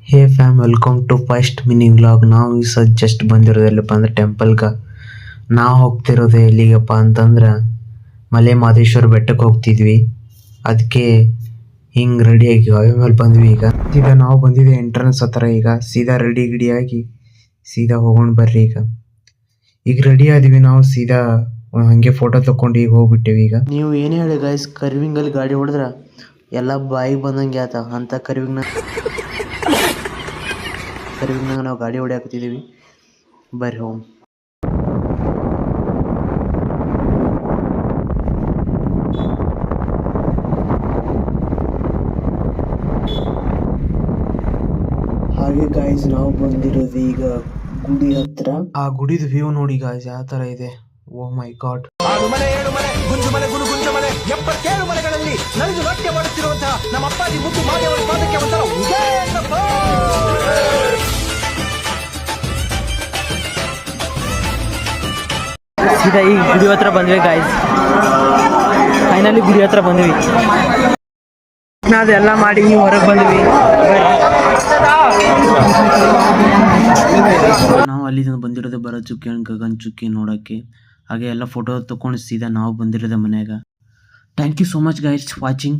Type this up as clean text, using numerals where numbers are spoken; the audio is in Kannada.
Hey fam, welcome to first mini vlog. ನಾವು ಈ ಸದ್ ಜಸ್ಟ್ ಬಂದಿರೋದು ಎಲ್ಲಪ್ಪ ಅಂದ್ರೆ ಟೆಂಪಲ್ಗೆ. ನಾವು ಹೋಗ್ತಿರೋದು ಎಲ್ಲಿಗಪ್ಪ ಅಂತಂದ್ರೆ ಮಲೆ ಮಹದೇಶ್ವರ ಬೆಟ್ಟಕ್ಕೆ ಹೋಗ್ತಿದ್ವಿ. ಅದಕ್ಕೆ ಹಿಂಗೆ ರೆಡಿಯಾಗಿ ಹಾವಿ ಮೇಲೆ ಬಂದ್ವಿ. ಈಗ ಸೀದಾ ನಾವು ಬಂದಿದ್ದೆ ಎಂಟ್ರೆನ್ಸ್ ಹತ್ರ. ಈಗ ಸೀದಾ ಗಿಡಿಯಾಗಿ ಸೀದಾ ಹೋಗೋಣ ಬರ್ರಿ. ಈಗ ರೆಡಿ ಆದ್ವಿ ನಾವು. ಸೀದಾ ಹಂಗೆ ಫೋಟೋ ತಕೊಂಡು ಈಗ ಹೋಗ್ಬಿಟ್ಟೇವಿ. ಈಗ ನೀವು ಏನೇ ಹೇಳಿ ಗೈಸ್, ಕರ್ವಿಂಗಲ್ಲಿ ಗಾಡಿ ಹೊಡೆದ್ರೆ ಎಲ್ಲ ಬಾಯಿಗೆ ಬಂದಂಗೆ ಆತ ಅಂತ ಕರ್ವಿಂಗ್ನಾಗ ನಾವು ಗಾಡಿ ಹೊಡ್ಯಾಕತ್ತಿದ್ದೀವಿ. ಬರ್ರಿ ಹೋಮ್. ಹಾಗೆ ಗಾಯ್ಸ್, ನಾವು ಬಂದಿರೋದು ಈಗ ಗುಡಿ ಹತ್ರ. ಆ ಗುಡಿದ ವ್ಯೂ ನೋಡಿ ಗಾಯ್ಸ್ ಯಾವ ತರ ಇದೆ. ಓ ಮೈ ಗಾಡ್. ಗುಂಜು ಮನೆ ಗುಂಜು ಮನೆ 77 ಮನೆಗಳಲ್ಲಿ ನಲಿದು ನಾಟ್ಯ ಮಾಡುತ್ತಿರುವಂತಹ ನಮ್ಮ ಅಪ್ಪಾಜಿ ಮುದ್ದು ಮಾದೇವರ ಪಾದಕ್ಕೆ ಒಂಥರ ಸೀದಾ ಈಗ ಗುಡಿ ಹತ್ರ ಬಂದ್ವಿ ಗಾಯ್ಸ್. ಫೈನಲಿ ಗುಡಿ ಹತ್ರ ಬಂದ್ವಿ. ಅದೆಲ್ಲ ಮಾಡಿ ನೀವು ಹೊರಗೆ ಬಂದ್ವಿ. ನಾವು ಅಲ್ಲಿಂದ ಬಂದಿರೋದು ಬರೋ ಚುಕ್ಕಿ ಗಗನ್ ಚುಕ್ಕಿ ನೋಡೋಕ್ಕೆ. ಹಾಗೆ ಎಲ್ಲ ಫೋಟೋ ತಗೊಂಡು ಸೀದಾ ನಾವು ಬಂದಿರೋದೆ ಮನ್ಯಾಗ. Thank you so much guys watching.